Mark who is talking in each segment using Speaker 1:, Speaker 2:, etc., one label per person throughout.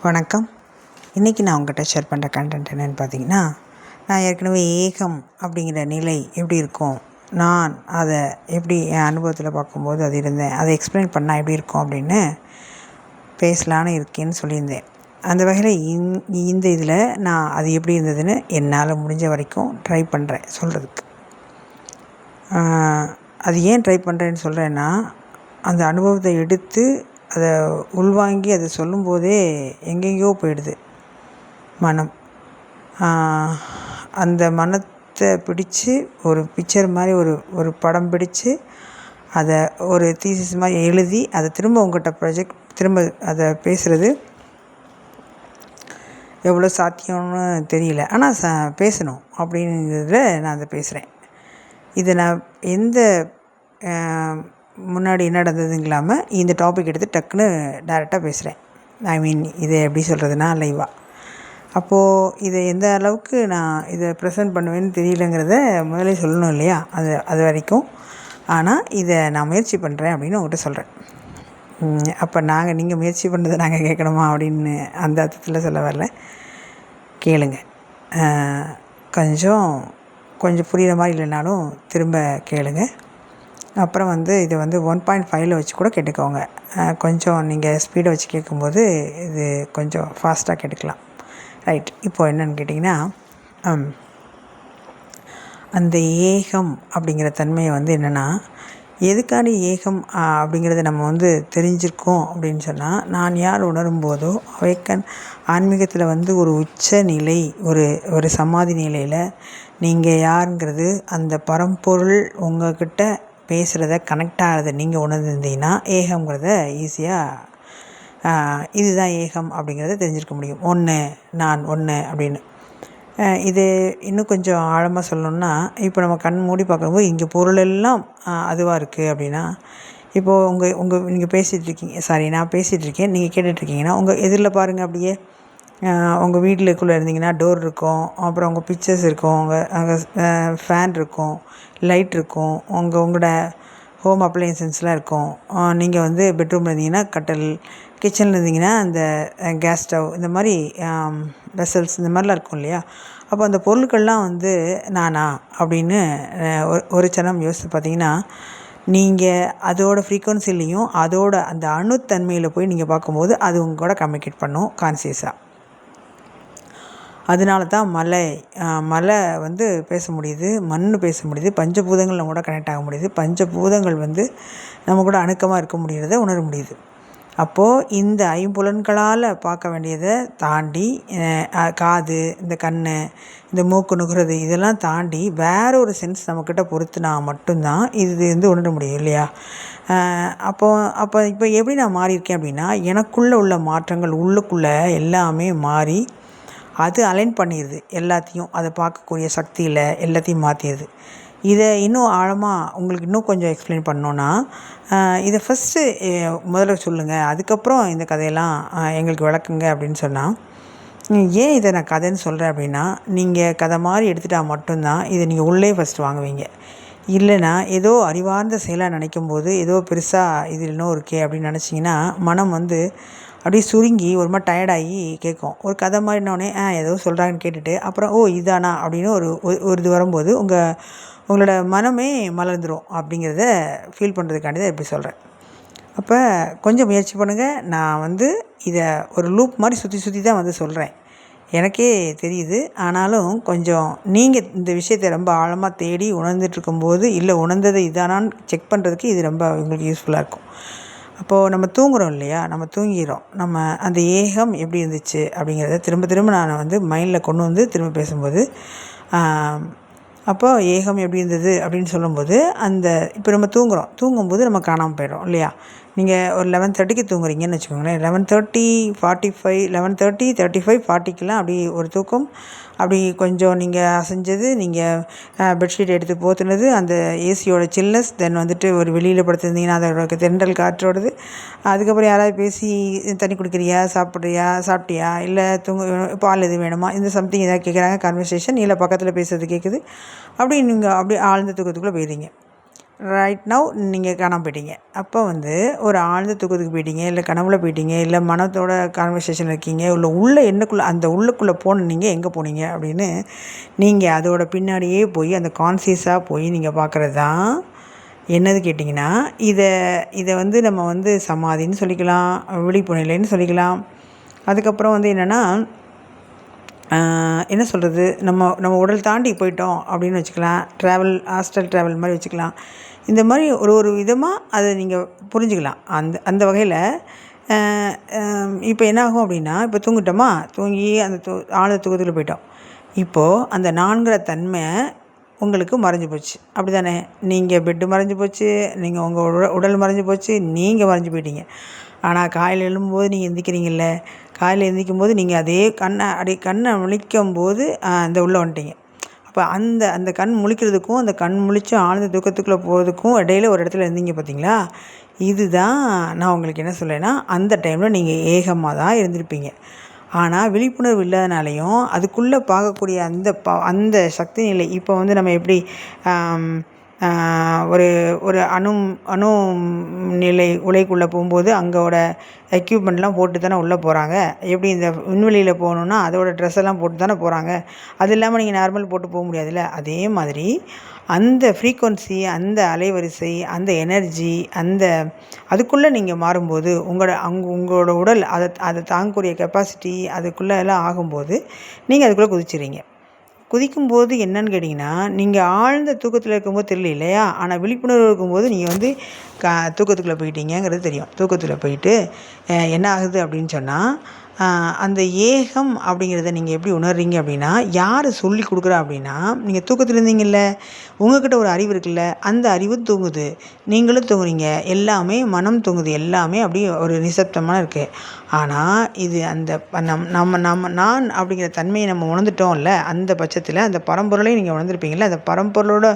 Speaker 1: வணக்கம். இன்றைக்கி நான் உங்கள்கிட்ட ஷேர் பண்ணுற கண்டென்ட் என்னென்னு பார்த்தீங்கன்னா, நான் ஏற்கனவே ஏகம் அப்படிங்கிற நிலை எப்படி இருக்கும், நான் அதை எப்படி என் அனுபவத்தில் பார்க்கும்போது அது இருந்தேன், அதை எக்ஸ்பிளைன் பண்ணால் எப்படி இருக்கும் அப்படின்னு பேசலான்னு இருக்கேன்னு சொல்லியிருந்தேன். அந்த வகையில் இந்த இதில் நான் அது எப்படி இருந்ததுன்னு என்னால் முடிஞ்ச வரைக்கும் ட்ரை பண்ணுறேன் சொல்கிறதுக்கு. அது ஏன் ட்ரை பண்ணுறேன்னு சொல்கிறேன்னா, அந்த அனுபவத்தை எடுத்து அதை உள்வாங்கி அதை சொல்லும்போதே எங்கெங்கேயோ போயிடுது மனம். அந்த மனத்தை பிடிச்சி ஒரு பிக்சர் மாதிரி ஒரு படம் பிடிச்சு அதை ஒரு தீசிஸ் மாதிரி எழுதி அதை திரும்ப உங்கள்கிட்ட திரும்ப அதை பேசுகிறது எவ்வளோ சாத்தியம்னு தெரியல. ஆனால் பேசணும் அப்படிங்கிறதுல நான் அதை பேசுகிறேன். இதை நான் எந்த முன்னாடி என்ன நடந்ததுங்க இல்லாமல் இந்த டாபிக் எடுத்து டக்குன்னு டைரெக்டாக பேசுகிறேன். இதை எப்படி சொல்கிறதுனா லைவாக. அப்போது இதை எந்த அளவுக்கு நான் இதை ப்ரெசென்ட் பண்ணுவேன்னு தெரியலங்கிறத முதலே சொல்லணும் இல்லையா, அது வரைக்கும். ஆனால் இதை நான் முயற்சி பண்ணுறேன் அப்படின்னு உங்கள்கிட்ட சொல்கிறேன். அப்போ நீங்கள் முயற்சி பண்ணுறதை நாங்கள் கேட்கணுமா அப்படின்னு அந்த அர்த்தத்தில் சொல்ல வரல. கேளுங்க. கொஞ்சம் புரிகிற மாதிரி இல்லைனாலும் திரும்ப கேளுங்க. அப்புறம் இதை 1.5 வச்சு கூட கேட்டுக்கோங்க. கொஞ்சம் நீங்கள் ஸ்பீடை வச்சு கேட்கும்போது இது கொஞ்சம் ஃபாஸ்ட்டாக கேட்டுக்கலாம். ரைட். இப்போது என்னென்னு கேட்டிங்கன்னா, அந்த ஏகம் அப்படிங்கிற தன்மையை என்னென்னா, எதுக்கான ஏகம் அப்படிங்கிறத நம்ம தெரிஞ்சிருக்கோம் அப்படின்னு சொன்னால், நான் யார் உணரும் போதோ அவைக்கன் ஆன்மீகத்தில் ஒரு உச்ச நிலை, ஒரு சமாதி நிலையில் நீங்கள் யாருங்கிறது அந்த பரம்பொருள் உங்கள்கிட்ட பேசுகிறத கனெக்ட் ஆகிறத நீங்கள் உணர்ந்திருந்தீங்கன்னா ஏகம்ங்கிறத ஈஸியாக இதுதான் ஏகம் அப்படிங்கிறத தெரிஞ்சிருக்க முடியும். நான் ஒன்று அப்படின்னு. இது இன்னும் கொஞ்சம் ஆழமாக சொல்லணுன்னா, இப்போ நம்ம கண் மூடி பார்க்கும்போது இங்கே பொருளெல்லாம் அதுவாக இருக்குது அப்படின்னா, இப்போது நீங்கள் பேசிகிட்ருக்கீங்க, நான் பேசிகிட்ருக்கேன், நீங்கள் கேட்டுட்ருக்கீங்கன்னா உங்கள் எதிரில் பாருங்கள். அப்படியே உங்கள் வீட்டுக்குள்ளே இருந்தீங்கன்னா டோர் இருக்கும், அப்புறம் உங்கள் பிக்சர்ஸ் இருக்கும், அங்கே ஃபேன் இருக்கும், லைட் இருக்கும், உங்களோட ஹோம் அப்ளையன்சஸ்லாம் இருக்கும். நீங்கள் பெட்ரூமில் இருந்தீங்கன்னா கட்டில், கிச்சனில் இருந்தீங்கன்னா அந்த கேஸ் ஸ்டவ், இந்த மாதிரி வெசல்ஸ் இந்த மாதிரிலாம் இருக்கும் இல்லையா. அப்போ அந்த பொருட்கள்லாம் நானா அப்படின்னு ஒரு சனம் யோசித்து பார்த்தீங்கன்னா, நீங்கள் அதோட ஃப்ரீக்குவன்சிலையும் அதோட அந்த அணுத்தன்மையில் போய் நீங்கள் பார்க்கும்போது அது உங்களோட கம்யூனிகேட் பண்ணும் கான்சியஸாக. அதனால தான் மலை பேச முடியுது, மண் பேச முடியுது, பஞ்சபூதங்கள் நம்ம கூட கனெக்ட் ஆக முடியுது, பஞ்சபூதங்கள் நம்ம கூட அணுக்கமாக இருக்க முடிகிறத உணர முடியுது. அப்போது இந்த ஐம்புலன்களால் பார்க்க வேண்டியதை தாண்டி காது, இந்த கண், இந்த மூக்கு நுகர்றது இதெல்லாம் தாண்டி வேற ஒரு சென்ஸ் நம்மக்கிட்ட பொறுத்துனா மட்டும்தான் இது உணர முடியும் இல்லையா. அப்போ இப்போ எப்படி நான் மாறியிருக்கேன் அப்படின்னா, எனக்குள்ளே உள்ள மாற்றங்கள் உள்ளுக்குள்ளே எல்லாமே மாறி அது அலைன் பண்ணிடுது எல்லாத்தையும். அதை பார்க்கக்கூடிய சக்தியில் எல்லாத்தையும் மாற்றிடுது. இதை இன்னும் ஆழமாக உங்களுக்கு இன்னும் கொஞ்சம் எக்ஸ்பிளைன் பண்ணோன்னா, இதை ஃபஸ்ட்டு முதல்ல சொல்லுங்கள், அதுக்கப்புறம் இந்த கதையெல்லாம் எங்களுக்கு விளக்குங்க அப்படின்னு சொன்னால், ஏன் இதை நான் கதைன்னு சொல்கிறேன் அப்படின்னா, நீங்கள் கதை மாதிரி எடுத்துட்டால் மட்டும்தான் இதை நீங்கள் உள்ளே ஃபஸ்ட்டு வாங்குவீங்க. இல்லைன்னா ஏதோ அறிவார்ந்த செயலாக நினைக்கும்போது ஏதோ பெருசாக இது இன்னும் இருக்கே அப்படின்னு நினச்சிங்கன்னா மனம் அப்படியே சுருங்கி ஒரு மாதிரி டயர்டாகி கேட்கும். ஒரு கதை மாதிரினோடனே ஏதோ சொல்கிறாங்கன்னு கேட்டுட்டு அப்புறம் இதானா அப்படின்னு ஒரு இது வரும்போது உங்களோட மனமே மலர்ந்துடும். அப்படிங்கிறத ஃபீல் பண்ணுறதுக்காண்டி தான் இப்படி சொல்கிறேன். அப்போ கொஞ்சம் முயற்சி பண்ணுங்கள். நான் இதை ஒரு லூப் மாதிரி சுற்றி தான் சொல்கிறேன். எனக்கே தெரியுது. ஆனாலும் கொஞ்சம் நீங்கள் இந்த விஷயத்தை ரொம்ப ஆழமாக தேடி உணர்ந்துட்டுருக்கும்போது, இல்லை உணர்ந்ததை இதானான்னு செக் பண்ணுறதுக்கு இது ரொம்ப உங்களுக்கு யூஸ்ஃபுல்லாக இருக்கும். அப்போது நம்ம தூங்குகிறோம் இல்லையா, நம்ம தூங்கிடுறோம். நம்ம அந்த ஏகம் எப்படி இருந்துச்சு அப்படிங்கிறத திரும்ப நான் மைண்டில் கொண்டு திரும்ப பேசும்போது, அப்போது ஏகம் எப்படி இருந்தது அப்படின்னு சொல்லும்போது, இப்போ நம்ம தூங்கும்போது நம்ம காணாமல் போயிடுறோம் இல்லையா. நீங்கள் ஒரு 11:30க்கு தூங்குறீங்கன்னு வச்சுக்கோங்களேன். 11:30, 45, 11:30, 35, 40க்கெலாம் அப்படி ஒரு தூக்கம். அப்படி கொஞ்சம் நீங்கள் அசைஞ்சது, நீங்கள் பெட்ஷீட் எடுத்து போத்துனது, அந்த ஏசியோட சில்னஸ், தென் ஒரு வெளியில் படுத்துருந்தீங்கன்னா அதோட தென்றல் காற்றோடது. அதுக்கப்புறம் யாராவது பேசி தண்ணி குடிக்கிறியா, சாப்பிட்டியா, இல்லை பால் எது வேணுமா, இந்த சம்திங் எதாவது கேட்குறாங்க, கான்வர்சேஷன், இல்லை பக்கத்தில் பேசுறது கேட்குது. அப்படி நீங்கள் அப்படியே ஆழ்ந்த தூக்கத்துக்குள்ளே போயிடுறீங்க. ரைட் நவ் நீங்கள் காணாமல் போயிட்டீங்க. அப்போ வந்து ஒரு ஆழ்ந்த தூக்கத்துக்கு போயிட்டீங்க, இல்லை கனவுல போயிட்டீங்க, இல்லை மனத்தோட கான்வர்சேஷன் இருக்கீங்க, இல்லை உள்ளே என்னக்குள்ளே அந்த உள்ளுக்குள்ளே போன நீங்கள் எங்கே போனீங்க அப்படின்னு நீங்கள் அதோட பின்னாடியே போய் அந்த கான்சியஸாக போய் நீங்கள் பார்க்குறது தான் என்னது கேட்டிங்கன்னா, இதை வந்து நம்ம வந்து சமாதின்னு சொல்லிக்கலாம், விழிப்பு நிலைன்னு சொல்லிக்கலாம். அதுக்கப்புறம் வந்து என்னென்னா, என்ன சொல்கிறது, நம்ம உடல் தாண்டி போயிட்டோம் அப்படின்னு வச்சுக்கலாம். ஆஸ்ட்ரல் ட்ராவல் மாதிரி வச்சுக்கலாம். இந்த மாதிரி ஒரு விதமாக அதை நீங்கள் புரிஞ்சுக்கலாம். அந்த வகையில் இப்போ என்னாகும் அப்படின்னா, இப்போ தூங்கிட்டோமா, தூங்கி அந்த ஆழ்ந்த தூக்கத்தில் போயிட்டோம். இப்போது அந்த நான்கிற தன்மை உங்களுக்கு மறைஞ்சு போச்சு, அப்படி தானே? நீங்கள் பெட்டு மறைஞ்சு போச்சு, நீங்கள் உங்கள் உடல் மறைஞ்சு போச்சு, நீங்கள் மறைஞ்சு போயிட்டீங்க. ஆனால் காலையில் எழும்பும்போது நீங்கள் எந்திரிக்கிறீங்கல்ல, காலையில் எந்திரிக்கும் போது நீங்கள் அதே கண்ணை முழிக்கும் போது அந்த உள்ளே வந்துட்டீங்க. அப்போ அந்த கண் முழிக்கிறதுக்கும் அந்த கண் முழிச்சு ஆழ்ந்த தூக்கத்துக்குள்ளே போகிறதுக்கும் இடையில ஒரு இடத்துல இருந்தீங்க பார்த்தீங்களா? இதுதான் நான் உங்களுக்கு என்ன சொல்லேன்னா, அந்த டைமில் நீங்கள் ஏகமாக தான் இருந்திருப்பீங்க. ஆனால் விழிப்புணர்வு இல்லாதனாலையும் அதுக்குள்ளே பார்க்கக்கூடிய அந்த சக்தி நிலை இப்போ வந்து நம்ம எப்படி ஒரு அணு நிலை உலைக்குள்ளே போகும்போது அங்கோட எக்யூப்மெண்ட்லாம் போட்டு தானே உள்ளே போகிறாங்க. எப்படி இந்த விண்வெளியில் போகணுன்னா அதோட ட்ரெஸ் எல்லாம் போட்டு தானே போகிறாங்க. அது இல்லாமல் நீங்கள் நார்மல் போட்டு போக முடியாதுல்ல. அதே மாதிரி அந்த ஃப்ரீக்வன்சி, அந்த அலைவரிசை, அந்த எனர்ஜி, அதுக்குள்ளே நீங்கள் மாறும்போது உங்களோட உடல் அதை தாங்கக்கூடிய கெப்பாசிட்டி அதுக்குள்ளே எல்லாம் ஆகும்போது நீங்கள் அதுக்குள்ளே குதிச்சிடுறீங்க. குதிக்கும்போது என்னன்னு கேட்டிங்கன்னா, நீங்கள் ஆழ்ந்த தூக்கத்தில் இருக்கும்போது தெரியல இல்லையா? ஆனால் விழிப்புணர்வு இருக்கும்போது நீங்கள் வந்து தூக்கத்துக்குள்ளே போயிட்டீங்கங்கிறது தெரியும். தூக்கத்தில் போயிட்டு என்ன ஆகுது அப்படின்னு சொன்னால், அந்த ஏகம் அப்படிங்கிறத நீங்கள் எப்படி உணர்றீங்க அப்படின்னா, யார் சொல்லி கொடுக்குறா அப்படின்னா, நீங்கள் தூக்கத்தில் இருந்தீங்கல்ல, உங்கள்கிட்ட ஒரு அறிவு இருக்குல்ல, அந்த அறிவு தூங்குது, நீங்களும் தூங்குறீங்க, எல்லாமே மனம் தூங்குது, எல்லாமே அப்படியே ஒரு நிசப்தமாக இருக்குது. ஆனால் இது அந்த நான் அப்படிங்கிற தன்மையை நம்ம உணர்ந்துட்டோம்ல, அந்த பட்சத்தில் அந்த பரம்பொருளையும் நீங்கள் உணர்ந்துருப்பீங்கள்ல, அந்த பரம்பொருளோட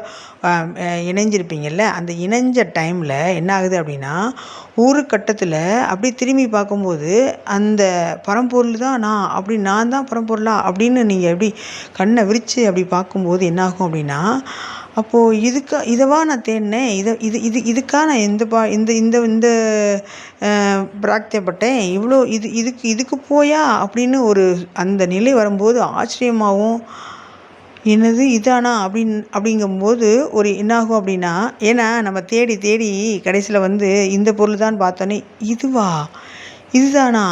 Speaker 1: இணைஞ்சிருப்பீங்கள்ல, அந்த இணைஞ்ச டைமில் என்ன ஆகுது அப்படின்னா, ஒரு கட்டத்தில் அப்படி திரும்பி பார்க்கும்போது அந்த பரம்பொருள் தான் நான் தான் பரம்பொருளா அப்படின்னு நீங்கள் எப்படி கண்ணை விரித்து அப்படி பார்க்கும்போது என்னாகும் அப்படின்னா, அப்போது இதவா நான் தேடினேன், இதுக்காக நான் இந்த பிரார்த்தியப்பட்டேன், இவ்வளோ இதுக்கு போயா அப்படின்னு ஒரு அந்த நிலை வரும்போது ஆச்சரியமாகவும், என்னது இதானா அப்படிங்கும்போது ஒரு என்னாகும் அப்படின்னா, ஏன்னா நம்ம தேடி தேடி கடைசியில் வந்து இந்த பொருள் தான் பார்த்தோன்னே, இதுதானா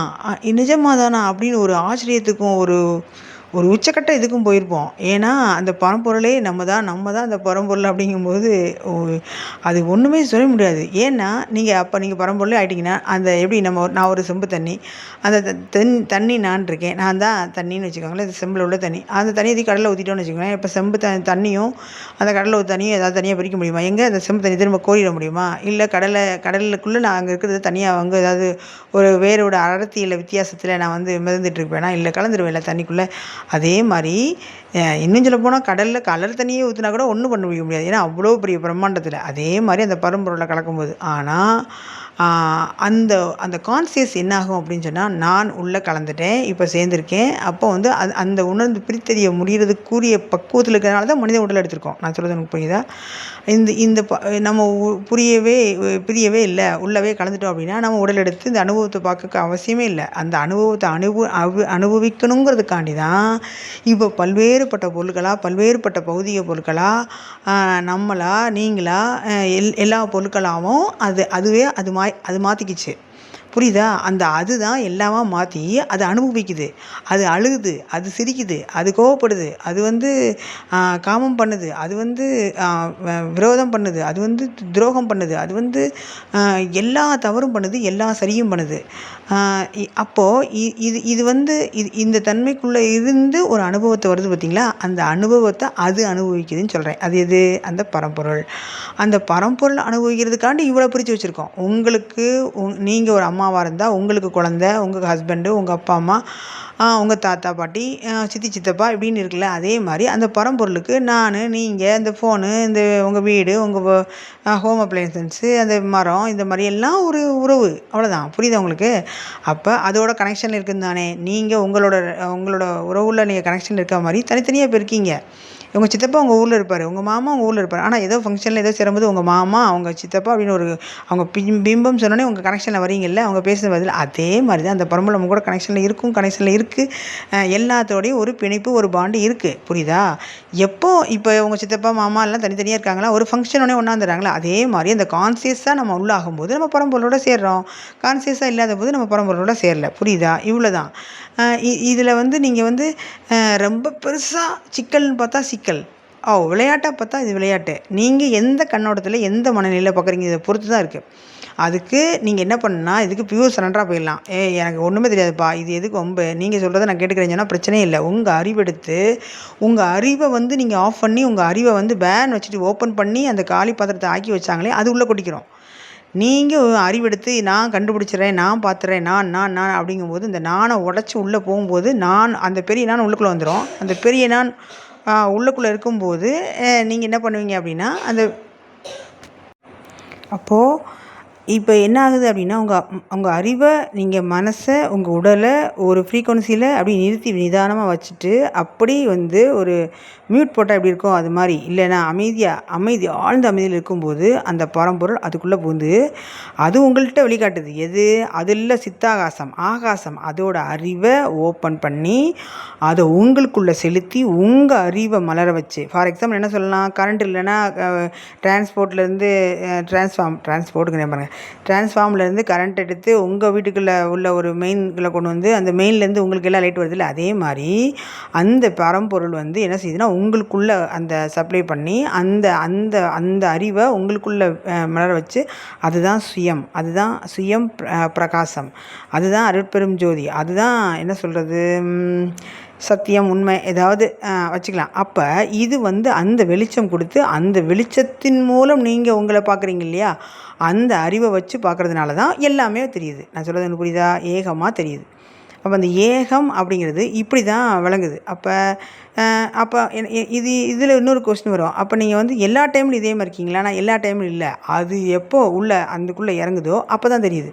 Speaker 1: நிஜமாக தானா அப்படின்னு ஒரு ஆச்சரியத்துக்கும் ஒரு உச்சக்கட்ட இதுக்கும் போயிருப்போம். ஏன்னா அந்த பரம்பொருளே நம்ம தான் அந்த பரம்பொருள் அப்படிங்கும்போது அது ஒன்றுமே சொல்ல முடியாது. ஏன்னா நீங்கள் பரம்பொருளே ஆகிட்டிங்கன்னா, அந்த எப்படி நான் ஒரு செம்பு தண்ணி, அந்த தண்ணி நான் இருக்கேன், நான் தான் தண்ணின்னு வச்சுக்கோங்களேன், இது செம்பில் உள்ள தண்ணி, அந்த தண்ணியை கடலில் ஊற்றிட்டோன்னு வச்சுக்கோங்களேன். இப்போ செம்பு தண்ணியும் அந்த கடலில் ஒரு தண்ணியும் ஏதாவது தனியாக பிரிக்க முடியுமா? எங்கே அந்த செம்பு தண்ணி திரும்ப கோரிட முடியுமா? இல்லை கடலுக்குள்ளே நான் அங்கே இருக்கிறது தனியாக அங்கே ஏதாவது ஒரு வேரோட அடர்த்தியில் வித்தியாசத்தில் நான் வந்து மிதந்துட்டுருப்பேனா? இல்லை கலந்துருவேன்ல தண்ணிக்குள்ளே. அதே மாதிரி இன்னும் சொல்லப்போனால் கடலில் கலர் தண்ணியே ஊற்றினா கூட ஒன்றும் பண்ண முடியாது. ஏன்னா அவ்வளோ பெரிய பிரம்மாண்டத்தில். அதே மாதிரி அந்த பரம்பொருளை கலக்கும்போது ஆனால் அந்த கான்சியஸ் என்னாகும் அப்படின்னு சொன்னால், நான் உள்ளே கலந்துட்டேன், இப்போ சேர்ந்துருக்கேன். அப்போ வந்து அந்த உணர்ந்து பிரித்தறிய முடிகிறதுக்குரிய பக்குவத்தில் இருக்கிறனால தான் மனித உடல் எடுத்திருக்கோம். நான் சொல்கிறது எனக்கு புரியுதா? நம்ம பிரியவே இல்லை, உள்ளவே கலந்துட்டோம் அப்படின்னா நம்ம உடல் எடுத்து இந்த அனுபவத்தை பார்க்க அவசியமே இல்லை. அந்த அனுபவத்தை அனுபவிக்கணுங்கிறதுக்காண்டி தான் இப்போ பல்வேறுபட்ட பொருட்களாக, பல்வேறுபட்ட பௌதிக பொருட்களாக, நம்மளா நீங்களா எல்லா பொருட்களாகவும் அது மாற்றிக்கிச்சு. புரியுதா? அதுதான் எல்லாமா மாற்றி அதை அனுபவிக்குது, அது அழுகுது, அது சிரிக்குது, அது கோவப்படுது, அது வந்து காமம் பண்ணுது, அது வந்து விரோதம் பண்ணுது, அது வந்து துரோகம் பண்ணுது, அது வந்து எல்லா தவறும் பண்ணுது, எல்லா சரியும் பண்ணுது. அப்போது இது வந்து இந்த தன்மைக்குள்ளே இருந்து ஒரு அனுபவத்தை வருது பார்த்தீங்களா? அந்த அனுபவத்தை அது அனுபவிக்குதுன்னு சொல்கிறேன். அது எது? அந்த பரம்பொருள். அந்த பரம்பொருள் அனுபவிக்கிறதுக்காண்டி இவ்வளோ பிரித்து வச்சுருக்கோம். உங்களுக்கு நீங்கள் ஒரு அம்மாவாக இருந்தால் உங்களுக்கு குழந்த, உங்கள் ஹஸ்பண்டு, உங்கள் அப்பா அம்மா, உங்கள் தாத்தா பாட்டி, சித்தி சித்தப்பா இப்படின்னு இருக்குல்ல, அதே மாதிரி அந்த பரம்பொருளுக்கு நான், நீங்கள், இந்த ஃபோனு, இந்த உங்கள் வீடு, உங்கள் ஹோம் அப்ளையன்ஸு, அந்த மரம், இந்த மாதிரி எல்லாம் ஒரு உறவு. அவ்வளோதான். புரியுதா உங்களுக்கு? அப்போ அதோட கனெக்ஷன் இருக்குன்னு தானே. நீங்கள் உங்களோட உங்களோட உறவுல நீங்கள் கனெக்ஷன் இருக்க மாதிரி தனித்தனியாக இப்போ இருக்கீங்க. உங்கள் சித்தப்பா உங்கள் ஊரில் இருப்பார், உங்கள் மாமா உங்கள் ஊரில் இருப்பார். ஆனால் ஏதோ ஃபங்க்ஷனில் ஏதோ சேரும்போது உங்கள் மாமா, அவங்க சித்தப்பா அப்படின்னு ஒரு அவங்க பிம்பம் சொன்னோன்னே உங்கள் கனெக்ஷனில் வரீங்கல்ல, அவங்க பேசுகிற பதில் அதே மாதிரி தான் அந்த பரம்பரை நம்ம கூட கனெக்ஷனில் இருக்கும், கனெக்ஷனில் இருக்குது. எல்லாத்தோடையும் ஒரு பிணைப்பு, ஒரு பாண்டு இருக்குது. புரியுதா? எப்போ இப்போ உங்கள் சித்தப்பா மாமா எல்லாம் தனித்தனியாக இருக்காங்களா, ஒரு ஃபங்க்ஷனோடனே ஒன்றாந்துடுறாங்களா, அதே மாதிரி அந்த கான்சியஸாக நம்ம உள்ளாகும்போது நம்ம பரம்பொருளோட சேர்றோம். கான்சியஸாக இல்லாத போது நம்ம பரம்பொருளோட சேரல. புரியுதா? இவ்வளோ தான். இதில் வந்து நீங்கள் வந்து ரொம்ப பெருசாக சிக்கல்னு பார்த்தா சிக்கல். விளையாட்டாக பார்த்தா இது விளையாட்டு. நீங்கள் எந்த கண்ணோட்டத்தில், எந்த மனநிலையில் பார்க்குறீங்க, இதை பொறுத்து தான் இருக்குது. அதுக்கு நீங்கள் என்ன பண்ணுன்னா, இதுக்கு பியூர் சரண்டராக போயிடலாம். எனக்கு ஒன்றுமே தெரியாதுப்பா, இது எதுக்கு வம்பு, நீங்கள் சொல்கிறத நான் கேட்டுக்கிறேன்னு சொன்னால் பிரச்சனையே இல்லை. உங்கள் அறிவெடுத்து, உங்கள் அறிவை வந்து நீங்கள் ஆஃப் பண்ணி, உங்கள் அறிவை வந்து பேன் வச்சுட்டு ஓப்பன் பண்ணி அந்த காலி பாத்திரத்தை ஆக்கி வச்சாங்களே, அது உள்ளே கொட்டிக்கிறோம். நீங்கள் அறிவெடுத்து நான் கண்டுபிடிச்சிட்றேன், நான் பார்த்துறேன், நான் அப்படிங்கும்போது இந்த நானை உடச்சி உள்ளே போகும்போது அந்த பெரிய நான் உள்ளுக்குள்ளே வந்துடும். அந்த பெரிய நான் உள்ளுக்குள்ளே இருக்கும்போது நீங்கள் என்ன பண்ணுவீங்க அப்படின்னா, அப்போது இப்போ என்ன ஆகுது அப்படின்னா, உங்கள் அறிவை, நீங்கள் மனசை, உங்கள் உடலை ஒரு ஃப்ரீக்வன்சியில் அப்படி நிறுத்தி நிதானமாக வச்சுட்டு, அப்படி வந்து ஒரு மியூட் போட்டால் எப்படி இருக்கும் அது மாதிரி, இல்லைன்னா ஆழ்ந்த அமைதியில் இருக்கும்போது அந்த பரம்பொருள் அதுக்குள்ளே புகுந்து அது உங்கள்கிட்ட வெளிக்காட்டுது. எது? அதில் சித்தாகாசம், ஆகாசம், அதோட அறிவை ஓப்பன் பண்ணி அதை உங்களுக்குள்ளே செலுத்தி உங்கள் அறிவை மலர வச்சு. ஃபார் எக்ஸாம்பிள் என்ன சொல்லலாம், கரண்ட் இல்லைன்னா டிரான்ஸ்போர்ட்லேருந்து டிரான்ஸ்போர்ட்டுக்கு பாருங்கள், டிரான்ஸ்ஃபார்ம்லேருந்து கரண்ட் எடுத்து உங்கள் வீட்டுக்குள்ளே உள்ள ஒரு மெயின்குள்ளே கொண்டு வந்து அந்த மெயின்லேருந்து உங்களுக்கு எல்லாம் லைட் வருது இல்லை, அதே மாதிரி அந்த பரம்பொருள் வந்து என்ன செய்யுதுன்னா உங்களுக்குள்ளே அந்த சப்ளை பண்ணி அந்த அந்த அந்த அறிவை உங்களுக்குள்ளே மலர வச்சு, அதுதான் சுயம், அதுதான் சுயம் பிரகாசம், அதுதான் அருட்பெரும் ஜோதி, அதுதான் என்ன சொல்கிறது, சத்தியம், உண்மை, ஏதாவது வச்சுக்கலாம். அப்போ இது வந்து அந்த வெளிச்சம் கொடுத்து, அந்த வெளிச்சத்தின் மூலம் நீங்கள் உங்களை பார்க்குறீங்க இல்லையா, அந்த அறிவை வச்சு பார்க்குறதுனால தான் எல்லாமே தெரியுது. நான் சொல்கிறது எனக்கு புரியுதா? ஏகமாக தெரியுது. அப்போ அந்த ஏகம் அப்படிங்கிறது இப்படி தான் விளங்குது. அப்போ இதில் இன்னொரு கொஸ்டின் வரும். அப்போ நீங்கள் வந்து எல்லா டைம்லையும் இதே மாதிரி இருக்கீங்களா? நான் எல்லா டைம்லையும் இல்லை. அது எப்போ அதுக்குள்ளே இறங்குதோ அப்போ தான் தெரியுது.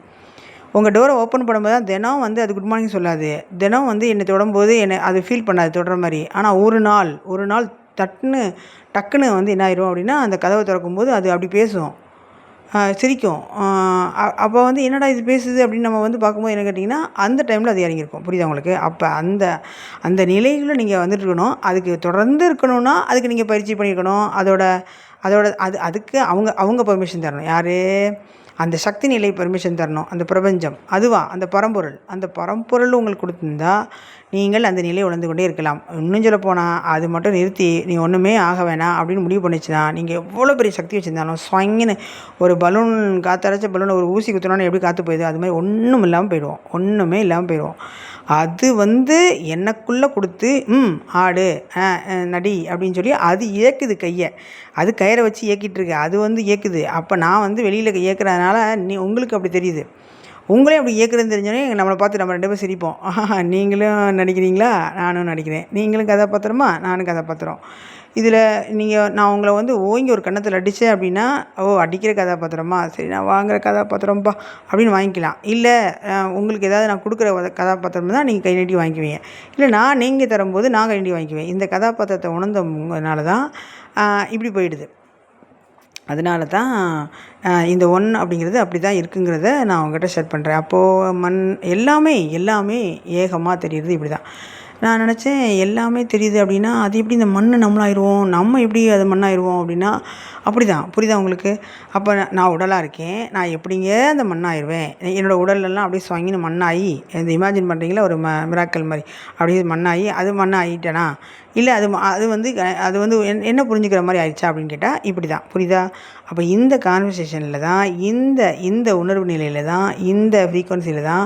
Speaker 1: உங்கள் டோரை ஓப்பன் பண்ணும்போது தான் தினம் வந்து அது குட் மார்னிங் சொல்லாது, தினம் வந்து என்னை தொடும்போது அது ஃபீல் பண்ணாது தொடுற மாதிரி. ஆனால் ஒரு நாள் டக்குன்னு வந்து என்ன ஆயிரும் அப்படின்னா, அந்த கதவை திறக்கும்போது அது அப்படி பேசும், சிரிக்கும். அப்போ வந்து என்னடா இது பேசுது அப்படின்னு நம்ம வந்து பார்க்கும்போது என்ன கேட்டிங்கன்னா, அந்த டைமில் அது இறங்கியிருக்கும். புரியுதா உங்களுக்கு? அப்போ அந்த நிலையில் நீங்கள் வந்துட்டு இருக்கணும். அதுக்கு தொடர்ந்து இருக்கணும்னா அதுக்கு நீங்கள் பயிற்சி பண்ணியிருக்கணும். அதுக்கு அவங்க பெர்மிஷன் தரணும். யார்? அந்த சக்தி நிலை பெர்மிஷன் தரணும். அந்த பிரபஞ்சம் அந்த பரம்பொருள் உங்களுக்கு கொடுத்துருந்தா நீங்கள் அந்த நிலையை உணர்ந்து கொண்டே இருக்கலாம். இன்னும் சொல்ல போனால் அது மட்டும் நிறுத்தி நீ ஒன்றுமே ஆக வேணாம் அப்படின்னு முடிவு பண்ணிச்சுன்னா, நீங்கள் எவ்வளோ பெரிய சக்தி வச்சுருந்தாலும் ஸ்வங்கின்னு ஒரு பலூன், காற்றடைச்ச பலூனை ஒரு ஊசி குத்துனோன்னு எப்படி காற்று போயிடுது, அது மாதிரி ஒன்றுமே இல்லாமல் போயிடுவோம். அது வந்து எனக்குள்ளே கொடுத்து ஆடு, நடி அப்படின்னு சொல்லி அது இயக்குது கையை. அது கயிறை வச்சு இயக்கிட்டுருக்கு, அது வந்து இயக்குது. அப்போ நான் வந்து வெளியில் இயக்குறதுனால உங்களுக்கு அப்படி தெரியுது. உங்களே அப்படி இயக்குறதுன்னு தெரிஞ்சோடனே நம்மளை பார்த்து நம்ம 2 பேரும் சிரிப்போம். நீங்களும் நடிக்கிறீங்களா, நானும் நடிக்கிறேன், நீங்களும் கதாபாத்திரமா, நானும் கதாபாத்திரம். இதில் நான் உங்களை வந்து ஓங்கி ஒரு கன்னத்தில் அடித்தேன் அப்படின்னா, அடிக்கிற கதாபாத்திரமா, சரி நான் வாங்குகிற கதாபாத்திரம்ப்பா அப்படின்னு வாங்கிக்கலாம். இல்லை உங்களுக்கு ஏதாவது நான் கொடுக்குற கதாபாத்திரம் தான் நீங்கள் கை நீட்டி வாங்கிக்குவீங்க. இல்லை நீங்கள் தரும்போது நான் கை நீட்டி வாங்கிக்குவேன். இந்த கதாபாத்திரத்தை உணர்ந்ததுனால தான் இப்படி போயிடுது. அதனால தான் இந்த அப்படிங்கிறது அப்படி தான் இருக்குங்கிறத நான் உங்கள்கிட்ட ஷேர் பண்ணுறேன். அப்போது எல்லாமே ஏகமாக தெரியுது. இப்படி தான் நான் நினச்சேன். எல்லாமே தெரியுது அப்படின்னா அது எப்படி இந்த மண் நம்மளாயிடுவோம், நம்ம எப்படி அது மண்ணாயிடுவோம் அப்படின்னா அப்படி தான். புரியுதா உங்களுக்கு? அப்போ நான் உடலாக இருக்கேன், நான் எப்படிங்க அந்த மண்ணாயிடுவேன்? என்னோடய உடலெல்லாம் அப்படியே ஸ்வங்கின்னு மண்ணாகி, இந்த இமேஜின் பண்ணுறீங்களா ஒரு மிராக்கல் மாதிரி, அப்படியே மண்ணாகி அது மண்ணாகிட்டேனா, இல்லை அது வந்து என்ன புரிஞ்சுக்கிற மாதிரி ஆயிடுச்சா அப்படின்னு கேட்டால் இப்படி தான். புரியுதா? அப்போ இந்த கான்வர்சேஷனில் தான் இந்த இந்த உணர்வு நிலையில் தான் இந்த ஃப்ரீக்குவன்சியில் தான்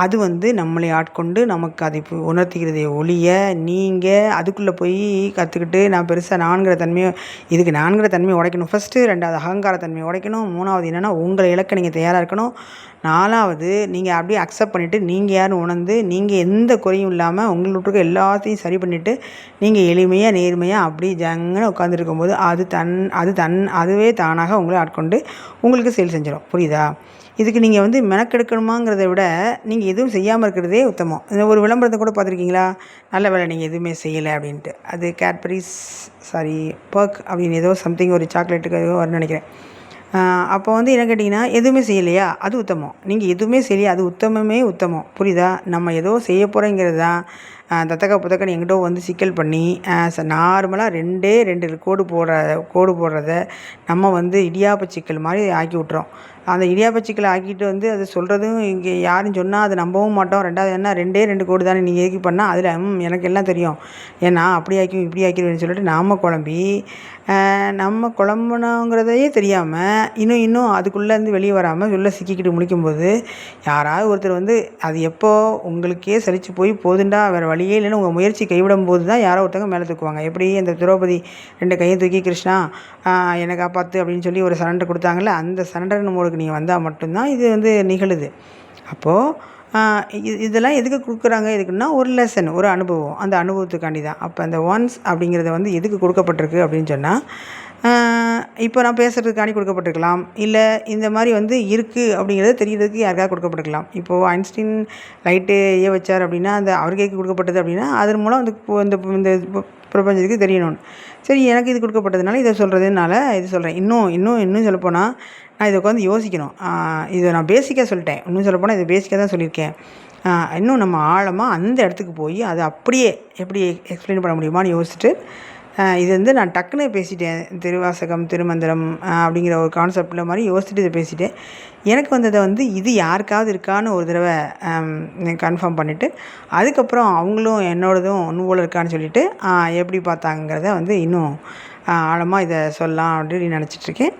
Speaker 1: அது வந்து நம்மளை ஆட்கொண்டு நமக்கு அதை உணர்த்திக்கிறதே ஒழிய நீங்கள் அதுக்குள்ளே போய் கற்றுக்கிட்டு நான் பெருசாக நான்கிற தன்மையை இதுக்கு நான்கிற தன்மையை உடைக்கணும் ஃபஸ்ட்டு, 2வது அகங்கார தன்மையை உடைக்கணும், 3வது என்னென்னா உங்களை இழக்க நீங்கள் தயாராக இருக்கணும், 4வது நீங்கள் அப்படியே அக்செப்ட் பண்ணிவிட்டு நீங்கள் யாருன்னு உணர்ந்து நீங்கள் எந்த குறையும் இல்லாமல் உங்களுக்குள்ள எல்லாத்தையும் சரி பண்ணிவிட்டு நீங்கள் எளிமையாக நேர்மையாக அப்படியே ஜங்கன்னு உட்காந்துருக்கும்போது அதுவே தானாக உங்களை ஆட்கொண்டு உங்களுக்கு செயல் செஞ்சிடும். புரியுதா? இதுக்கு நீங்கள் வந்து மெனக்கெடுக்கணுமாங்கிறத விட நீங்கள் எதுவும் செய்யாமல் இருக்கிறதே உத்தமம். இந்த ஒரு விளம்பரத்தை கூட பார்த்துருக்கீங்களா? நல்ல வேலை நீங்கள் எதுவுமே செய்யலை அப்படின்ட்டு. அது கேட்பரிஸ் பர்க் அப்படின்னு ஏதோ சம்திங் ஒரு சாக்லேட்டுக்கு ஏதோ வரும்னு நினைக்கிறேன். அப்போ வந்து என்ன கேட்டிங்கன்னா, எதுவுமே செய்யலையா அது உத்தமம். நீங்கள் எதுவுமே செய்யலையா அது உத்தமம். புரியுதா? நம்ம ஏதோ செய்ய போகிறோங்கிறது தான் தத்தக்கா புத்தக்கன்னு எங்கிட்டோ வந்து சிக்கல் பண்ணி நார்மலாக 2 கோடு போடுறத நம்ம வந்து இடியாப்ப சிக்கல் மாதிரி ஆக்கி விட்றோம். அந்த இடியாப்ப சிக்கலை ஆக்கிட்டு வந்து அது சொல்கிறதும் இங்கே யாரும் சொன்னால் அதை நம்பவும் மாட்டோம். 2வது என்ன 2 கோடு தானே நீங்கள் எதுக்கு பண்ணால் அதில் எனக்கு எல்லாம் தெரியும், ஏன்னா அப்படி இப்படி ஆக்கிடுவேன்னு சொல்லிட்டு நாம் குழம்பி நம்ம குழம்புனோங்கிறதையே தெரியாமல் இன்னும் அதுக்குள்ளேருந்து வெளியே வராமல் உள்ள சிக்கிக்கிட்டு முழிக்கும்போது யாராவது ஒருத்தர் வந்து அது எப்போ உங்களுக்கே சலிச்சு போய் போதுண்டா வேறு வழியே இல்லைன்னு உங்கள் முயற்சி கைவிடும் போது தான் யாரோ ஒருத்தவங்க மேலே தூக்குவாங்க. எப்படி அந்த திரௌபதி 2 கையும் தூக்கி கிருஷ்ணா என்னை காப்பாற்று அப்படின்னு சொல்லி ஒரு சரண்டர் கொடுத்தாங்கல்ல, அந்த சரண்டர் மோடுக்கு நீங்கள் வந்தால் மட்டும்தான் இது வந்து நிகழுது. அப்போது இதெல்லாம் எதுக்கு கொடுக்குறாங்க? எதுக்குன்னா ஒரு லெசன், ஒரு அனுபவம், அந்த அனுபவத்துக்காண்டி தான். அப்போ அந்த ஒன்ஸ் அப்படிங்கிறத வந்து எதுக்கு கொடுக்கப்பட்டிருக்கு அப்படின்னு சொன்னால், இப்போ நான் பேசுகிறதுக்காண்டி கொடுக்கப்பட்டிருக்கலாம், இல்லை இந்த மாதிரி வந்து இருக்குது அப்படிங்கிறத தெரியறதுக்கு யாருக்காவது கொடுக்கப்பட்டிருக்கலாம். இப்போது ஐன்ஸ்டீன் லைட்டு வச்சார் அப்படின்னா அந்த அவருக்கு எதுக்கு கொடுக்கப்பட்டது அப்படின்னா அதன் மூலம் இந்த இந்த பிரபஞ்சத்துக்கு தெரியணும்னு. சரி, எனக்கு இது கொடுக்கப்பட்டதுனால இதை சொல்கிறதுனால இது சொல்கிறேன். இன்னும் சொல்லப்போனால் நான் இதை உட்காந்து யோசிக்கணும். இதை நான் பேசிக்காக சொல்லிட்டேன். இன்னும் சொல்லப்போனால் இதை பேசிக்காக தான் சொல்லியிருக்கேன். இன்னும் நம்ம ஆழமாக அந்த இடத்துக்கு போய் அதை அப்படியே எப்படி எக்ஸ்பிளைன் பண்ண முடியுமான்னு யோசிச்சுட்டு இது வந்து நான் டக்குன்னு பேசிட்டேன். திருவாசகம், திருமந்திரம் அப்படிங்கிற ஒரு கான்செப்டில் மாதிரி யோசிச்சுட்டு இதை பேசிட்டேன். எனக்கு வந்ததை வந்து இது யாருக்காவது இருக்கான்னு ஒரு தடவை கன்ஃபார்ம் பண்ணிவிட்டு அதுக்கப்புறம் அவங்களும் என்னோடதும் ஒன்று போல் இருக்கான்னு சொல்லிவிட்டு எப்படி பார்த்தாங்கிறத வந்து இன்னும் ஆழமாக இதை சொல்லலாம் அப்படின்னு நினச்சிட்ருக்கேன்.